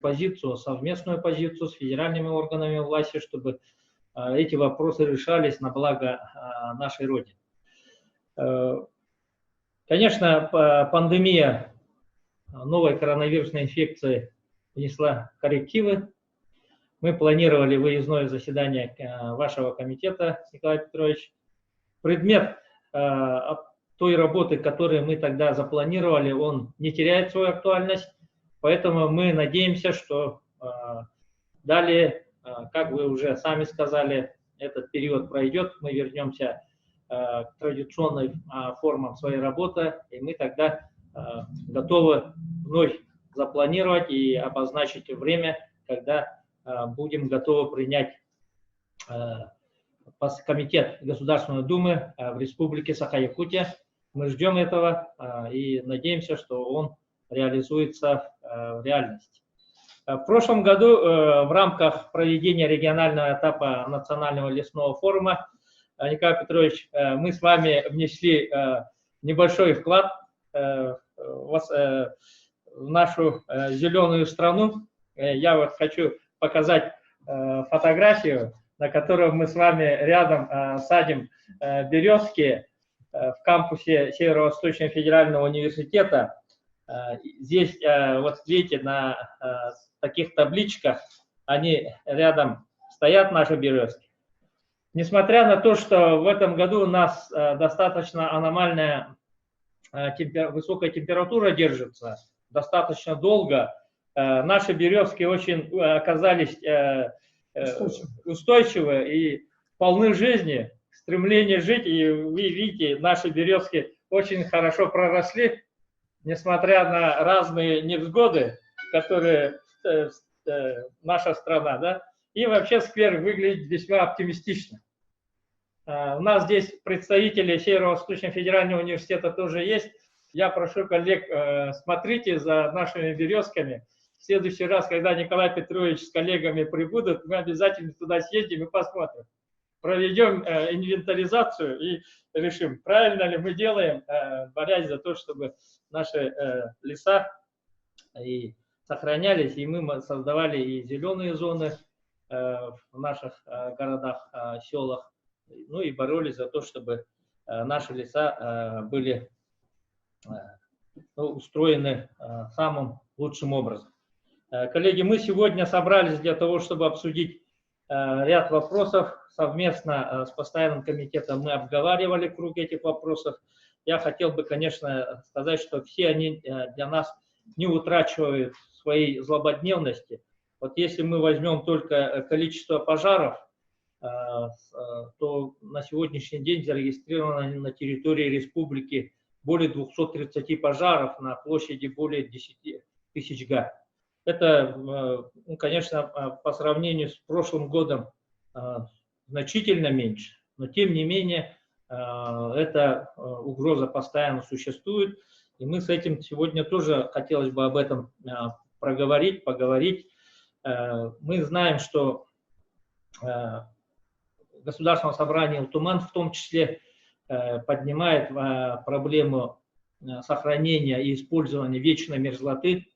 позицию, совместную позицию с федеральными органами власти, чтобы эти вопросы решались на благо нашей Родины. Конечно, пандемия новой коронавирусной инфекции внесла коррективы. Мы планировали выездное заседание вашего комитета, Николай Петрович. Предмет той работы, которую мы тогда запланировали, он не теряет свою актуальность, поэтому мы надеемся, что далее, как вы уже сами сказали, этот период пройдет, мы вернемся к традиционным формам своей работы, и мы тогда готовы вновь запланировать и обозначить время, когда будем готовы принять комитет Государственной Думы в Республике Саха-Якутия. Мы ждем этого и надеемся, что он реализуется в реальности. В прошлом году в рамках проведения регионального этапа Национального лесного форума, Николай Петрович, мы с вами внесли небольшой вклад в нашу зеленую страну. Я вот хочу показать фотографию, на которой мы с вами рядом садим березки в кампусе Северо-Восточного федерального университета. Здесь, вот видите, на таких табличках, они рядом стоят, наши березки. Несмотря на то, что в этом году у нас достаточно аномальная высокая температура держится, достаточно долго, наши березки очень оказались устойчивы и полны жизни, стремления жить, и вы видите, наши березки очень хорошо проросли, несмотря на разные невзгоды, которые наша страна, да, и вообще сквер выглядит весьма оптимистично. У нас здесь представители Северо-Восточного федерального университета тоже есть. Я прошу коллег, смотрите за нашими березками. В следующий раз, когда Николай Петрович с коллегами прибудут, мы обязательно туда съездим и посмотрим. Проведем инвентаризацию и решим, правильно ли мы делаем, борясь за то, чтобы наши леса и сохранялись, и мы создавали и зеленые зоны в наших городах, селах, ну и боролись за то, чтобы наши леса были устроены самым лучшим образом. Коллеги, мы сегодня собрались для того, чтобы обсудить ряд вопросов. Совместно с постоянным комитетом мы обговаривали круг этих вопросов. Я хотел бы, конечно, сказать, что все они для нас не утрачивают своей злободневности. Вот если мы возьмем только количество пожаров, то на сегодняшний день зарегистрировано на территории республики более 230 пожаров на площади более 10 тысяч га. Это, ну, конечно, по сравнению с прошлым годом значительно меньше, но тем не менее эта угроза постоянно существует, и мы с этим сегодня тоже хотелось бы об этом поговорить. Мы знаем, что Государственное собрание Ултуман в том числе поднимает проблему сохранения и использования вечной мерзлоты.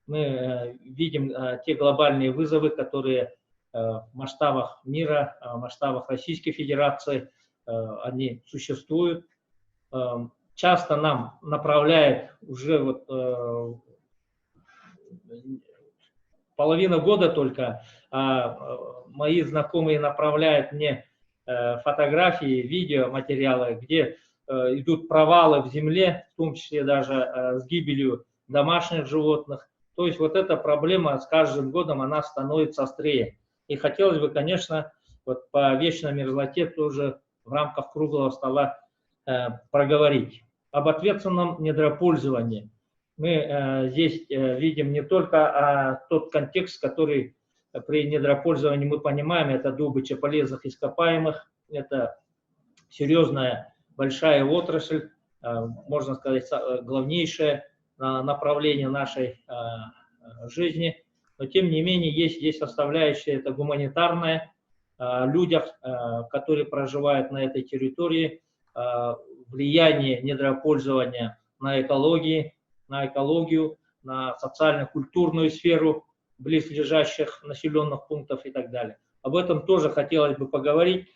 Мы видим те глобальные вызовы, которые в масштабах мира, в масштабах Российской Федерации, они существуют. Часто нам направляет уже вот половина года только, мои знакомые направляют мне фотографии, видеоматериалы, где идут провалы в земле, в том числе даже с гибелью домашних животных. То есть вот эта проблема с каждым годом она становится острее. И хотелось бы, конечно, вот по вечной мерзлоте тоже в рамках круглого стола проговорить. Об ответственном недропользовании. Мы здесь видим не только тот контекст, который при недропользовании мы понимаем, это добыча полезных ископаемых, это серьезная большая отрасль, можно сказать, главнейшее направление нашей жизни, но тем не менее есть составляющая, это гуманитарная, людях, которые проживают на этой территории, влияние недропользования на экологию, на социально-культурную сферу, близлежащих населенных пунктов и так далее. Об этом тоже хотелось бы поговорить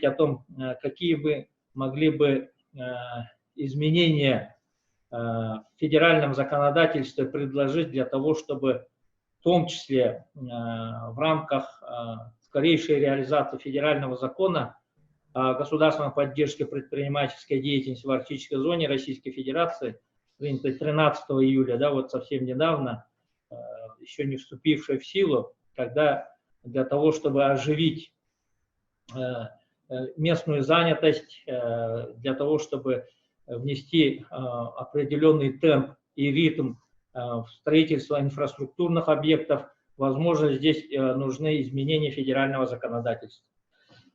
о том, какие бы могли бы изменения в федеральном законодательстве предложить для того, чтобы в том числе в рамках скорейшей реализации федерального закона о государственной поддержке предпринимательской деятельности в арктической зоне Российской Федерации, принятый 13 июля, да, вот совсем недавно, еще не вступившей в силу, когда для того, чтобы оживить местную занятость, для того, чтобы внести определенный темп и ритм в строительство инфраструктурных объектов, возможно, здесь нужны изменения федерального законодательства.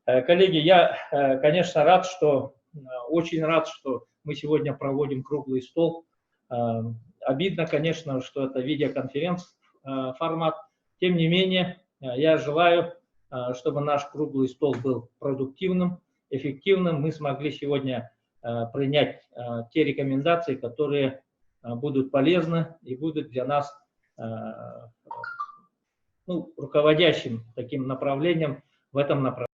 Коллеги, я, конечно, очень рад, что мы сегодня проводим круглый стол. Обидно, конечно, что это видеоконференц-формат. Тем не менее, я желаю, чтобы наш круглый стол был продуктивным, эффективным. Мы смогли сегодня принять те рекомендации, которые будут полезны и будут для нас руководящим таким направлением в этом направлении.